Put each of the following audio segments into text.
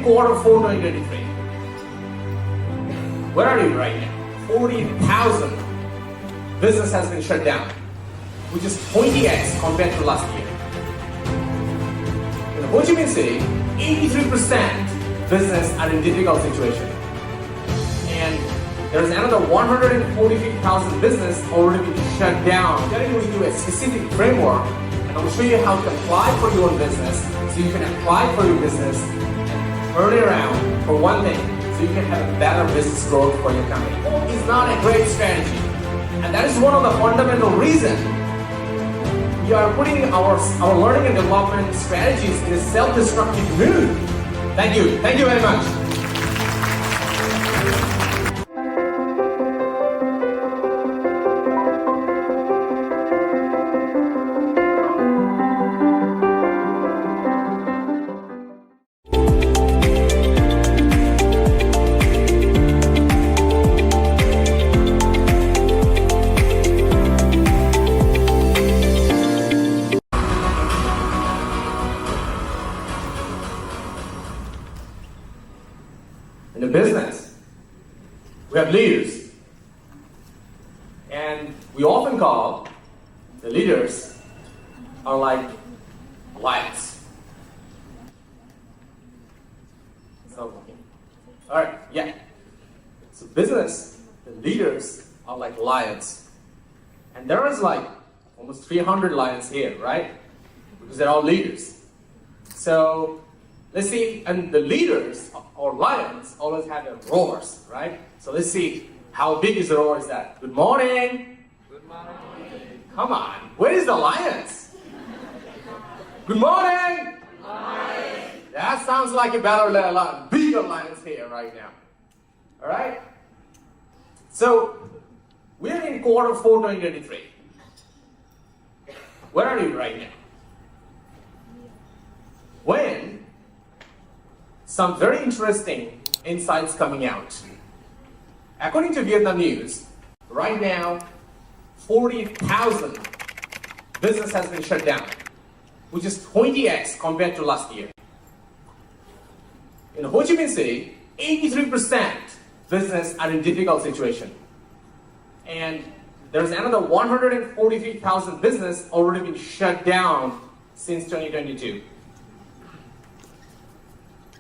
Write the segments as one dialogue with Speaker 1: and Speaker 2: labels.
Speaker 1: in Q4 2023. Where are you right now? 40,000 business has been shut down, which is 20x compared to last year. In Ho Chi Minh City, 83% business are in difficult situation. And there's another 143,000 business already been shut down. I'm going to give you a specific framework, and I'll show you how to apply for your own business, so you can apply for your business and turn it around for one thing, so you can have a better business growth for your company. It's not a great strategy, and that is one of the fundamental reasons we are putting our learning and development strategies in a self-destructive mood. Thank you very much. In the business, we have leaders, and we often call the leaders are like lions. So, all right, yeah. So business, the leaders are like lions, and there is like almost 300 lions here, right? Because they're all leaders. So let's see, and the leaders or lions always have their roars, right? So let's see, how big is the roar is that? Good morning. Good morning. Come on, where is the lions? Good morning. Good morning. That sounds like a better, bigger lions here right now. All right? So we're in Q4 2023. Where are you right now? When some very interesting insights coming out. According to Vietnam News, right now, 40,000 business has been shut down, which is 20x compared to last year. In Ho Chi Minh City, 83% business are in difficult situation. And there's another 143,000 business already been shut down since 2022.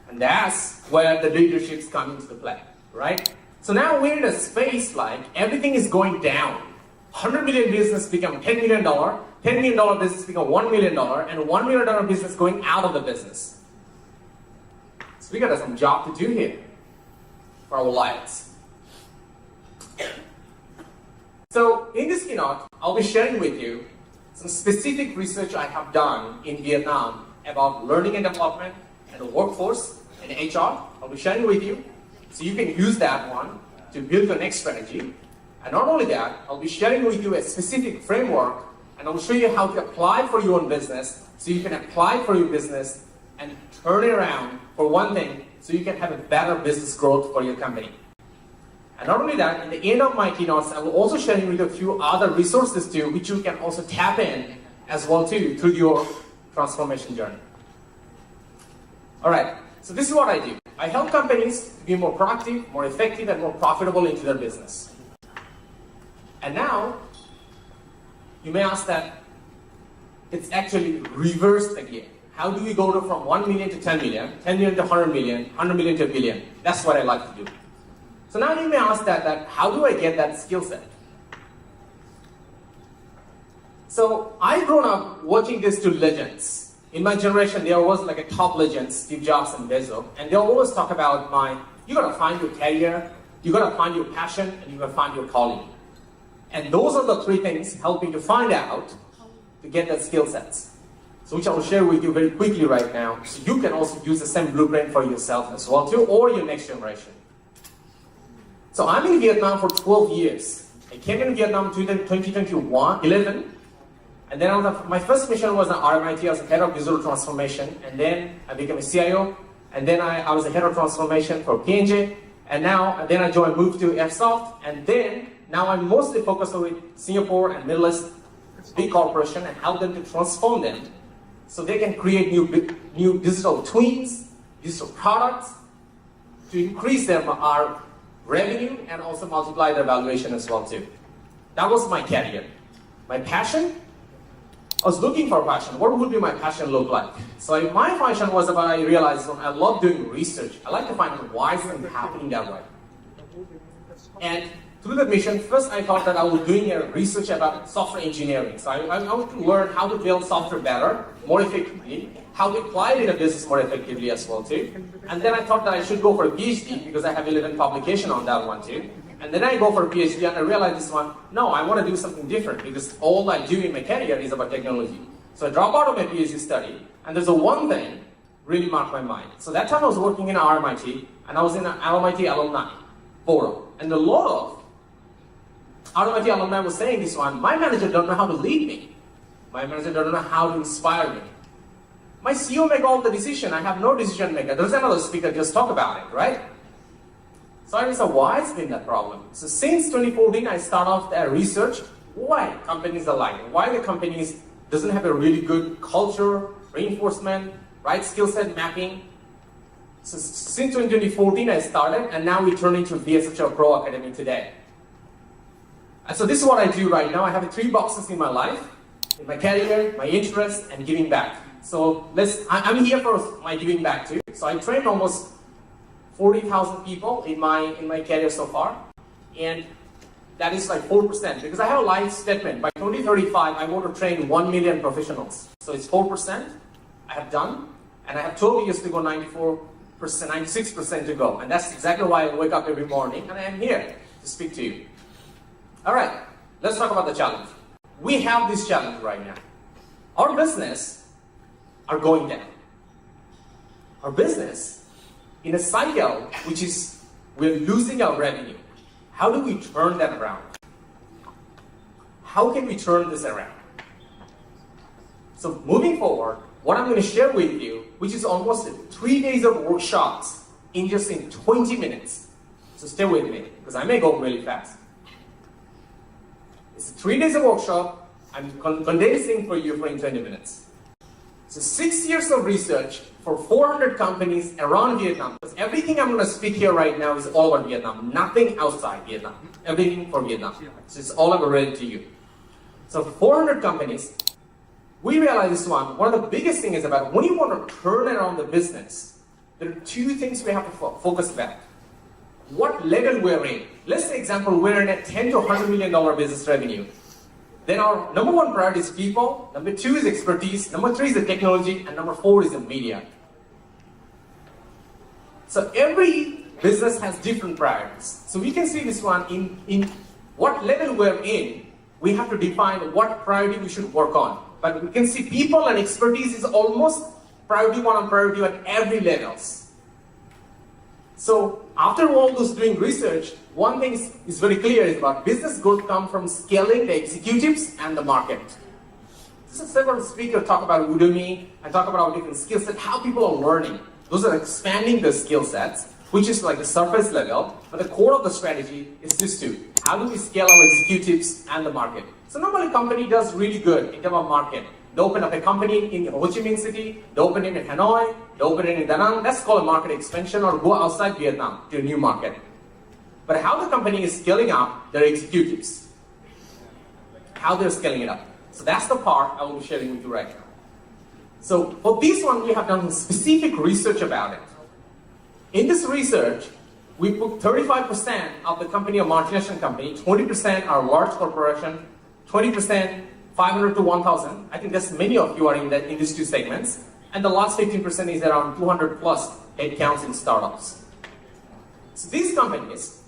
Speaker 1: And that's where the leadership's coming into play, right? So now we're in a space like everything is going down. 100 million business become $10 million, $10 million business become $1 million, and $1 million business going out of the business. So we got some job to do here for our lives. So in this keynote, I'll be sharing with you some specific research I have done in Vietnam about learning and development and the workforce and HR. I'll be sharing with you, so you can use that one to build your next strategy. And not only that, I'll be sharing with you a specific framework, and I'll show you how to apply for your own business, so you can apply for your business and turn it around for one thing, so you can have a better business growth for your company. And not only that, in the end of my keynotes, I will also share with you a few other resources too, which you can also tap in as well too, through your transformation journey. All right. So this is what I do. I help companies to be more productive, more effective, and more profitable into their business. And now, you may ask that it's actually reversed again. How do we go from 1 million to 10 million, 10 million to 100 million, 100 million to a billion? That's what I like to do. So now you may ask that how do I get that skill set? So I've grown up watching these two legends. In my generation, there was like a top legends, Steve Jobs and Bezos, and they always talk about you gotta find your career, you gotta find your passion, and you gotta find your calling. And those are the three things helping to find out to get that skill sets. So which I will share with you very quickly right now, so you can also use the same blueprint for yourself as well too, or your next generation. So I'm in Vietnam for 12 years. I came in Vietnam in 2011. And then my first mission was at RMIT. I was the head of digital transformation, and then I became a CIO, and then I was the head of transformation for P&G, and then I moved to Airsoft, and then now I'm mostly focused with Singapore and Middle East big corporation and help them to transform them so they can create new digital twins digital products to increase our revenue and also multiply their valuation as well too. That was my career. My passion, I was looking for passion. What would be my passion look like? So my passion was about, I realized I love doing research. I like to find out why is it happening that way. And through the mission, first I thought that I was doing a research about software engineering. So I wanted to learn how to build software better, more effectively, how to apply it in a business more effectively as well too. And then I thought that I should go for a PhD because I have 11 publications on that one too. And then I go for a PhD and I realized this one, no, I want to do something different because all I do in my career is about technology. So I drop out of my PhD study and there's a one thing really marked my mind. So that time I was working in RMIT and I was in an RMIT alumni forum. And a lot of RMIT alumni was saying this one, my manager don't know how to lead me. My manager don't know how to inspire me. My CEO make all the decision, I have no decision maker. There's another speaker, just talk about it, right? So I said, why has been that problem? So since 2014, I start off the research, why companies are like, why the companies doesn't have a really good culture, reinforcement, right skill set mapping. So since 2014, I started, and now we turn into VSHR Pro Academy today. And so this is what I do right now. I have 3 boxes in my life, in my career, my interest, and giving back. So I'm here for my giving back too. So I trained almost 40,000 people in my career so far, and that is like 4%, because I have a life statement. By 2035, I want to train 1 million professionals. So it's 4% I have done, and I have 12 years to go, 94%, 96% to go. And that's exactly why I wake up every morning, and I am here to speak to you. All right, let's talk about the challenge. We have this challenge right now. Our business are going down. Our business in a cycle, which is we're losing our revenue. How do we turn that around? How can we turn this around? So moving forward, what I'm going to share with you, which is almost 3 days of workshops in just 20 minutes. So stay with me, because I may go really fast. It's 3 days of workshop. I'm condensing for you in 20 minutes. So 6 years of research for 400 companies around Vietnam. Because everything I'm going to speak here right now is all about Vietnam, nothing outside Vietnam. Everything for Vietnam. So it's all about related to you. So 400 companies, we realize this one of the biggest things is about when you want to turn around the business, there are 2 things we have to focus about. What level we're in. Let's say, example, we're in a $10 to $100 million business revenue. Then our number 1 priority is people, number 2 is expertise, number 3 is the technology, and number 4 is the media. So every business has different priorities. So we can see this one in what level we're in, we have to define what priority we should work on. But we can see people and expertise is almost priority 1 and priority 2 at every levels. So after all those doing research, one thing is very clear is about business growth comes from scaling the executives and the market. So several speakers talk about Udemy and talk about different skill sets, how people are learning. Those are expanding the skill sets, which is like the surface level, but the core of the strategy is this 2. How do we scale our executives and the market? So normally a company does really good in terms of market. They open up a company in Ho Chi Minh City, they open it in Hanoi, they open it in Da Nang. That's called a market expansion, or go outside Vietnam to a new market. But how the company is scaling up their executives, how they're scaling it up. So that's the part I will be sharing with you right now. So for this one, we have done specific research about it. In this research, we put 35% of the company a multinational company, 20% are large corporation, 20% 500 to 1,000. I think there's many of you are in these 2 segments. And the last 15% is around 200 plus headcounts in startups. So these companies,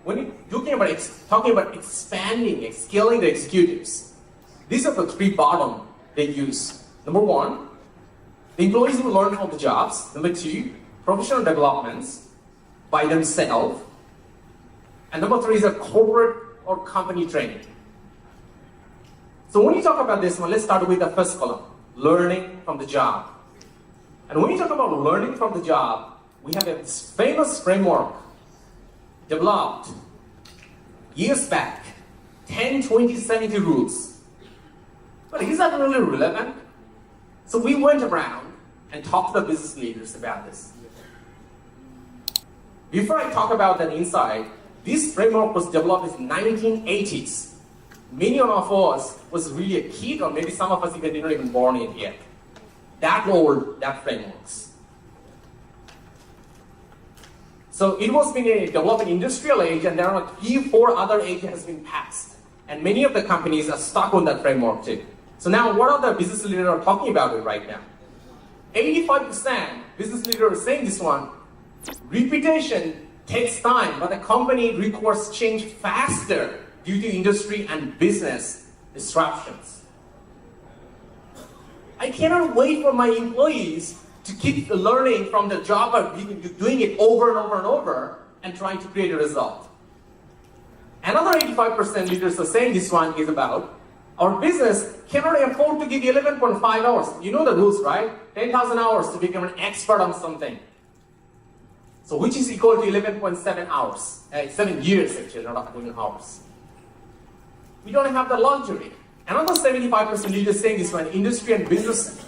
Speaker 1: when you're talking about expanding, scaling the executives, these are the 3 bottom they use. Number 1, the employees will learn from the jobs. Number 2, professional developments by themselves. And number 3 is a corporate or company training. So when you talk about this one, let's start with the first column, learning from the job. And when you talk about learning from the job, we have this famous framework developed years back, 10, 20, 70 rules. But is that really relevant? So we went around and talked to the business leaders about this. Before I talk about that insight, this framework was developed in the 1980s. Many of us was really a kid, or maybe some of us even didn't even born in yet. That old, that frameworks. So it was being developed in industrial age, and there are 3-4 other ages has been passed. And many of the companies are stuck on that framework too. So now what are the business leaders are talking about it right now? 85% business leaders are saying this one. Repetition takes time, but the company requires change faster due to industry and business disruptions. I cannot wait for my employees to keep learning from the job of doing it over and over and over and trying to create a result. Another 85% leaders are saying this one is about our business cannot afford to give 11.5 hours. You know the rules, right? 10,000 hours to become an expert on something. So which is equal to 11.7 hours. 7 years actually, not even hours. We don't have the luxury. Another 75% leaders saying this one, industry and business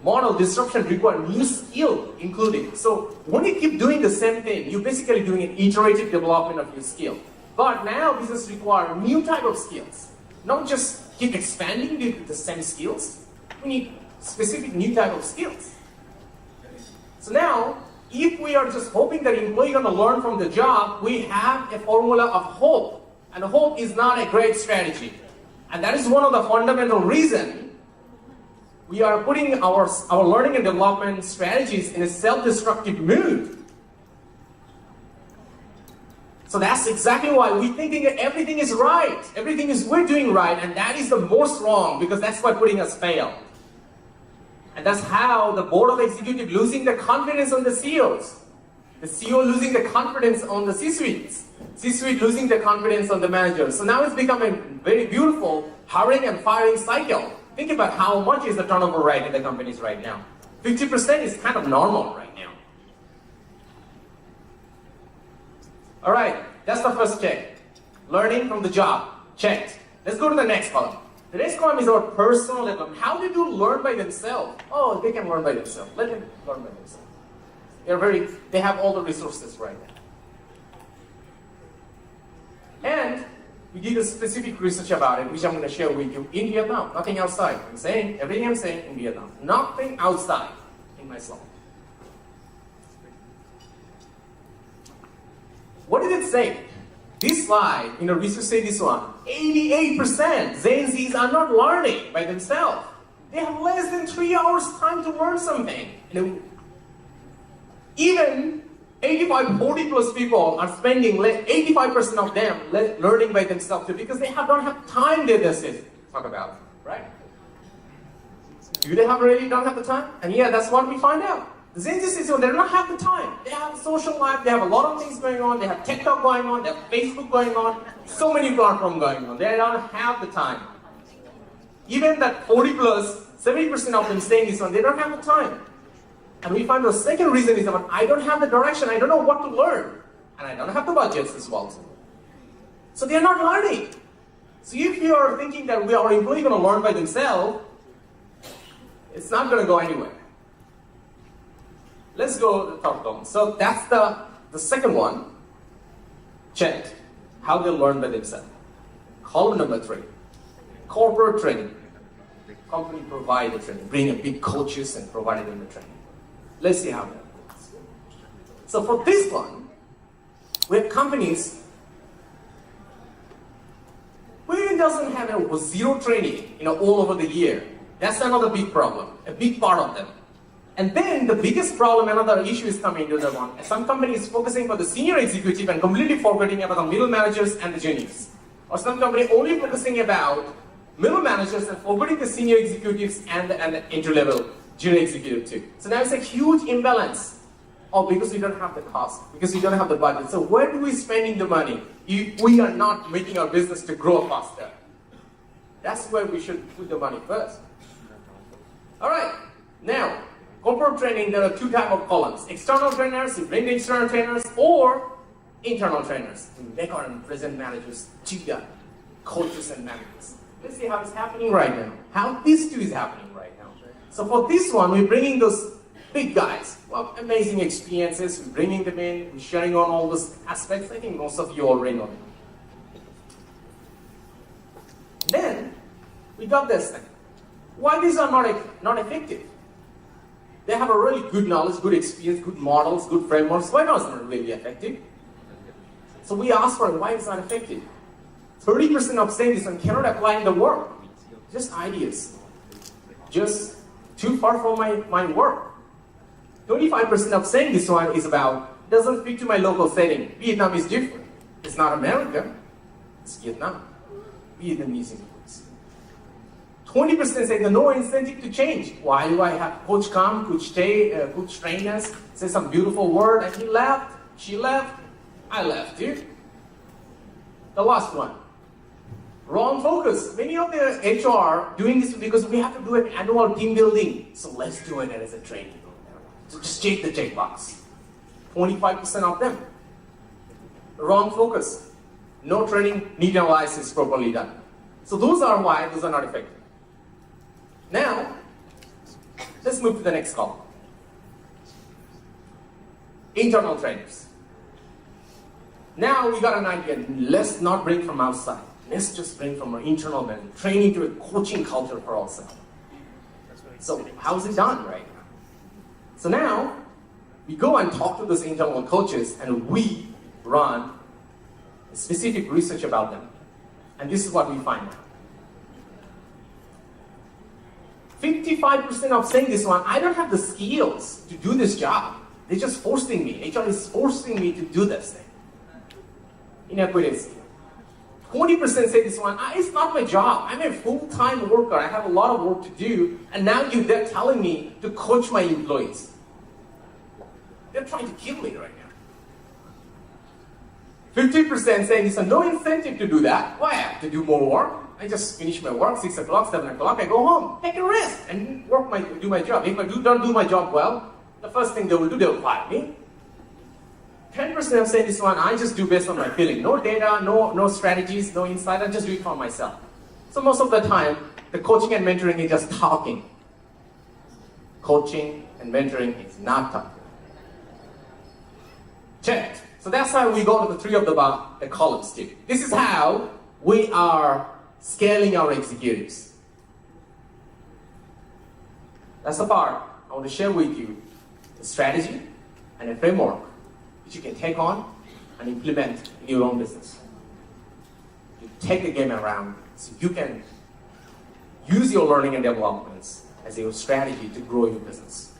Speaker 1: model disruption require new skill including. So when you keep doing the same thing, you're basically doing an iterative development of your skill. But now business require new type of skills. Not just keep expanding the same skills. We need specific new type of skills. So now, if we are just hoping that employee going to learn from the job, we have a formula of hope. And hope is not a great strategy. And that is one of the fundamental reasons we are putting our learning and development strategies in a self-destructive mood. So that's exactly why we're thinking that everything is right. Everything is we're doing right, and that is the most wrong, because that's why putting us fail. And that's how the board of executive losing the confidence on the CEOs. The CEO losing the confidence on the C-suites. C-suite losing the confidence on the managers. So now it's become a very beautiful hiring and firing cycle. Think about how much is the turnover rate in the companies right now. 50% is kind of normal right now. All right, that's the first check. Learning from the job, checked. Let's go to the next column. The next column is our personal development. How did you learn by themselves? Oh, they can learn by themselves. Let them learn by themselves. They have all the resources right now. And we did a specific research about it, which I'm going to share with you in Vietnam. Nothing outside. Everything I'm saying in Vietnam. Nothing outside in my slide. What did it say? This slide, research say this one. 88% Gen Zs are not learning by themselves. They have less than 3 hours time to learn something. Even 40 plus people are spending 85% of them learning by themselves too, because they don't have time to talk about, right? Do they really don't have the time? And yeah, that's what we find out. The Gen Z they don't have the time. They have social life, they have a lot of things going on, they have TikTok going on, they have Facebook going on, so many platforms going on. They don't have the time. Even that 40 plus, 70% of them saying this one, they don't have the time. And we find the second reason is that I don't have the direction, I don't know what to learn. And I don't have the budgets as well. So they are not learning. So if you are thinking that our employees are going to learn by themselves, it's not going to go anywhere. Let's go to the third column. So that's the second one. Checked. How they learn by themselves. Column number 3. Corporate training. Company provide the training. Bring a big coaches and provide them the training. Let's see how that works. So for this one, we have companies who doesn't have zero training, all over the year. That's another big problem. A big part of them. And then the biggest problem, another issue is coming to the one. Some companies focusing for the senior executive and completely forgetting about the middle managers and the juniors. Or some company only focusing about middle managers and forgetting the senior executives and the entry-level junior executive too. So now it's a huge imbalance. Oh, because we don't have the cost, because we don't have the budget. So where do we spending the money if we are not making our business to grow faster? That's where we should put the money first. All right, now, corporate training, there are 2 types of columns. External trainers, you bring the external trainers, or internal trainers, to make our present managers to the coaches and managers. Let's see how it's happening right now. How these two is happening right now. So for this one, we're bringing those Big guys, well, amazing experiences, we're bringing them in, we're sharing on all those aspects. I think most of you already know them. Then, we got this thing. Why these are not effective? They have a really good knowledge, good experience, good models, good frameworks. Why not it's not really effective? So we asked for why it's not effective. 30% of saying this one cannot apply in the work. Just ideas. Just too far from my work. 25% of saying this one is about, doesn't fit to my local setting. Vietnam is different. It's not America, it's Vietnam. Vietnamese employees. 20% say no incentive to change. Why do I have coach come, coach train us, say some beautiful word, and he left, she left, I left, dude. The last one. Wrong focus. Many of the HR doing this because we have to do an annual team building. So let's do it as a training. So just check the checkbox. 25% of them. Wrong focus. No training, need analysis properly done. So those are why those are not effective. Now, let's move to the next column. Internal trainers. Now we got an idea. Let's not bring from outside. Let's just bring from our internal men, training to a coaching culture for ourselves. So how's it done right now? So now, we go and talk to those internal coaches and we run specific research about them. And this is what we find out. 55% of saying this one, I don't have the skills to do this job. They're just forcing me. HR is forcing me to do this thing. Inequities. 20% say this one, it's not my job. I'm a full-time worker. I have a lot of work to do. And now they're telling me to coach my employees. They're trying to kill me right now. 50% saying this one, no incentive to do that. Why I have to do more work? I just finish my work, 6 o'clock, 7 o'clock, I go home, take a rest, and do my job. If I don't do my job well, the first thing they will do, they will fire me. 10% have said this one, I just do based on my feeling. No data, no strategies, no insight, I just do it for myself. So most of the time, the coaching and mentoring is just talking. Coaching and mentoring is not talking. Checked. So that's how we go to the three of the columns too. This is how we are scaling our executives. That's the part I want to share with you, the strategy and a framework which you can take on and implement in your own business. You take the game around so you can use your learning and developments as your strategy to grow your business.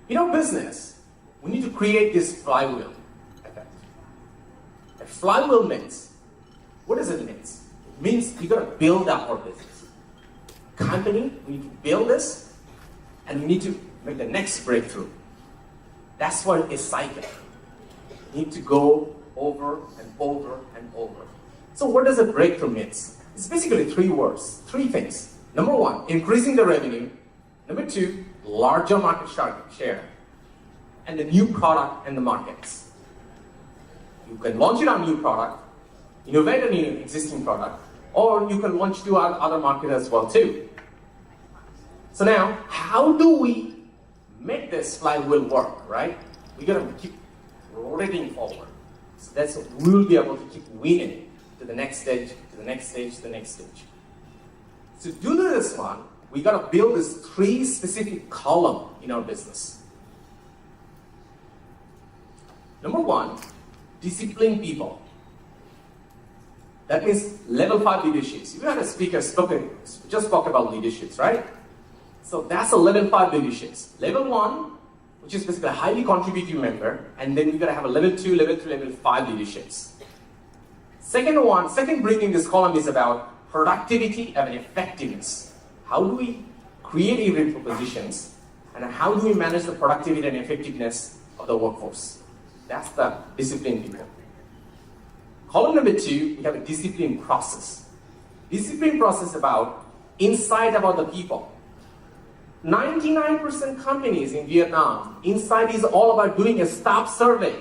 Speaker 1: In our business, we need to create this flywheel effect. A flywheel means, what does it mean? It means you got to build up our business. Company, we need to build this, and we need to make the next breakthrough. That's what a cycle. You need to go over and over and over. So what does a breakthrough mean? It's basically three words, three things. Number one, increasing the revenue. Number two, larger market share. And the new product in the markets. You can launch it on new product, innovate a new existing product, or you can launch to other markets as well too. So now, how do we make this flywheel work, right? We gotta keep rotating forward. So that's what we'll be able to keep winning to the next stage, to the next stage, to the next stage. To do this one, we gotta build this three specific column in our business. Number one, discipline people. That means level 5 leaderships. You had a speaker just spoke about leaderships, right? So that's a level 5 leaderships. Level 1, which is basically a highly contributing member, and then we're gonna have a level 2, level 3, level 5 leaderships. Second brief in this column is about productivity and effectiveness. How do we create irreplaceable positions, and how do we manage the productivity and effectiveness of the workforce? That's the discipline people. Column number 2, we have a discipline process. Discipline process about insight about the people. 99% companies in Vietnam, insight is all about doing a staff survey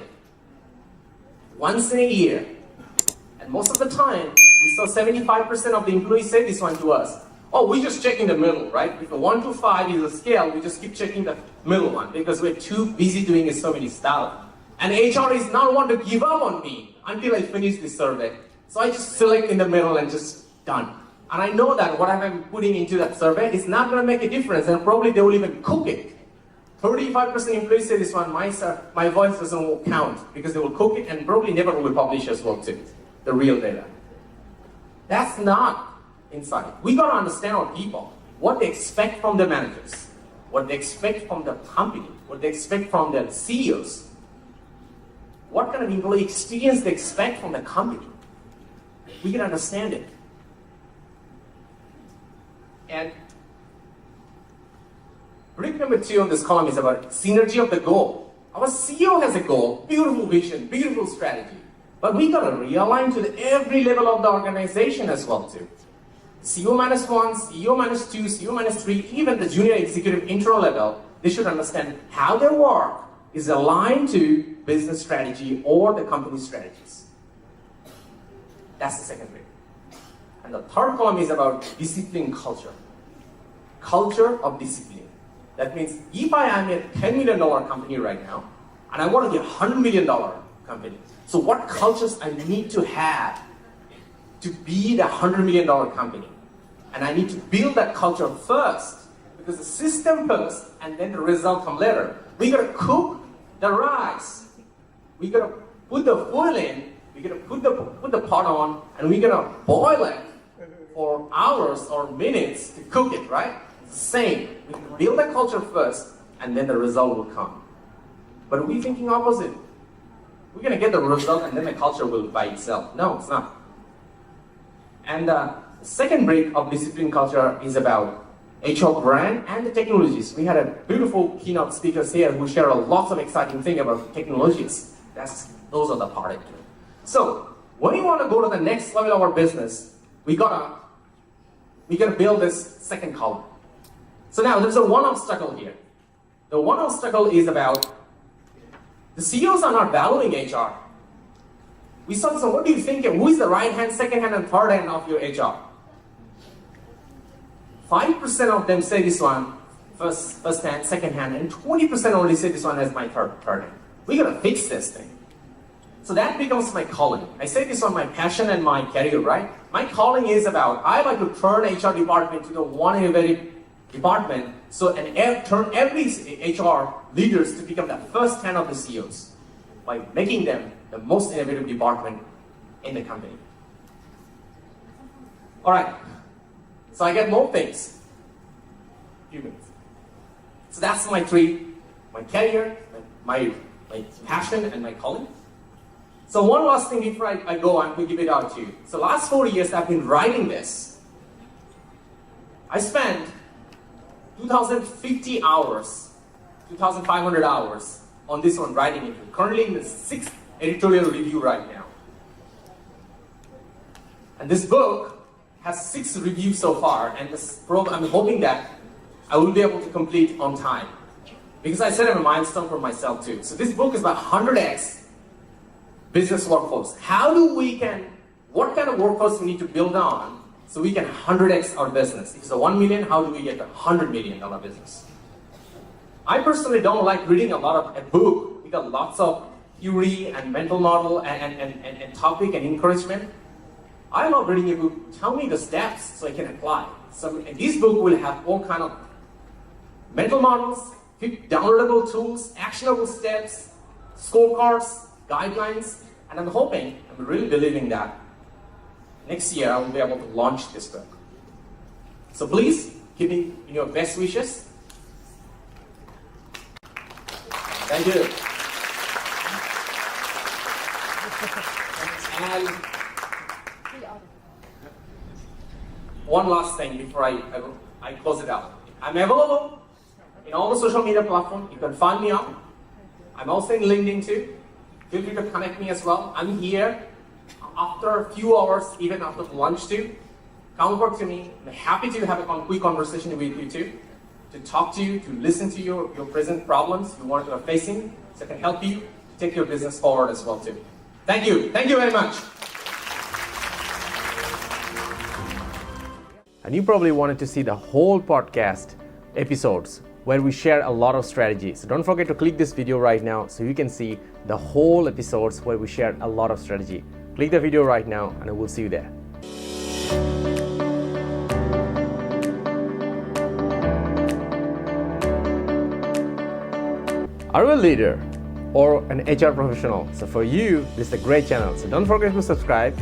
Speaker 1: once in a year. And most of the time, we saw 75% of the employees say this one to us. Oh, we just check in the middle, right? If the 1 to 5 is a scale, we just keep checking the middle one because we're too busy doing so many stuff. And HR is not want to give up on me until I finish this survey. So I just select in the middle and just done. And I know that what I'm putting into that survey is not going to make a difference, and probably they will even cook it. 35% employees say this one, my voice doesn't count because they will cook it and probably never will publish as well too, the real data. That's not insight. We got to understand our people, what they expect from the managers, what they expect from the company, what they expect from their CEOs, what kind of employee experience they expect from the company. We can understand it. And brick number 2 on this column is about synergy of the goal. Our CEO has a goal, beautiful vision, beautiful strategy. But we got to realign to every level of the organization as well too. CEO -1, CEO -2, CEO -3, even the junior executive intro level, they should understand how their work is aligned to business strategy or the company strategies. That's the second thing. And the third column is about discipline culture. Culture of discipline. That means if I am a $10 million company right now, and I want to be a $100 million company, so what cultures I need to have to be the $100 million company? And I need to build that culture first, because the system first, and then the result come later. We gotta cook the rice. We gotta put the food in. We gotta put the pot on, and we gotta boil it for hours or minutes to cook it, right? It's the same. We can build the culture first, and then the result will come. But are we thinking opposite? We're gonna get the result, and then the culture will by itself. No, it's not. And the second break of discipline culture is about HR brand and the technologies. We had a beautiful keynote speakers here who share a lot of exciting things about technologies. Those are the part of it. So when we want to go to the next level of our business, we gotta build this second column. So now there's a one obstacle here. The one obstacle is about the CEOs are not valuing HR. We saw, so what do you think? Who is the right hand, second hand, and third hand of your HR? 5% of them say this one, first hand, second hand, and 20% only say this one as my third hand. We gotta fix this thing. So that becomes my calling. I say this on my passion and my career, right? My calling is about, I like to turn HR department to the one innovative department, and turn every HR leaders to become the first hand of the CEOs by making them the most innovative department in the company. All right, so I get more things. Few minutes. So that's my three: my career, my passion, and my calling. So one last thing before I go, I'm going to give it out to you. So last 4 years I've been writing this. I spent 2,050 hours, 2,500 hours on this one, writing it. Currently in the 6th editorial review right now. And this book has 6 reviews so far, and I'm hoping that I will be able to complete on time. Because I set up a milestone for myself too. So this book is about 100x business workforce. What kind of workforce we need to build on so we can 100x our business? If it's a 1 million, how do we get a $100 million business? I personally don't like reading a lot of a book. We got lots of theory and mental model and topic and encouragement. I love reading a book. Tell me the steps so I can apply. So this book will have all kind of mental models, downloadable tools, actionable steps, scorecards, guidelines, and I'm really believing that next year I will be able to launch this book. So please give me your best wishes. Thank you. And one last thing before I close it out. I'm available in all the social media platforms. You can find me out. I'm also in LinkedIn too. Feel free to connect me as well. I'm here after a few hours, even after lunch too. Come work to me. I'm happy to have a quick conversation with you too, to talk to you, to listen to your present problems you are facing, so I can help you to take your business forward as well too. Thank you. Thank you very much.
Speaker 2: and you probably wanted to see the whole podcast episodes where we share a lot of strategies. So don't forget to click this video right now so you can see the whole episodes where we share a lot of strategy. Click the video right now and I will see you there. Are you a leader or an HR professional? So for you, this is a great channel. So don't forget to subscribe.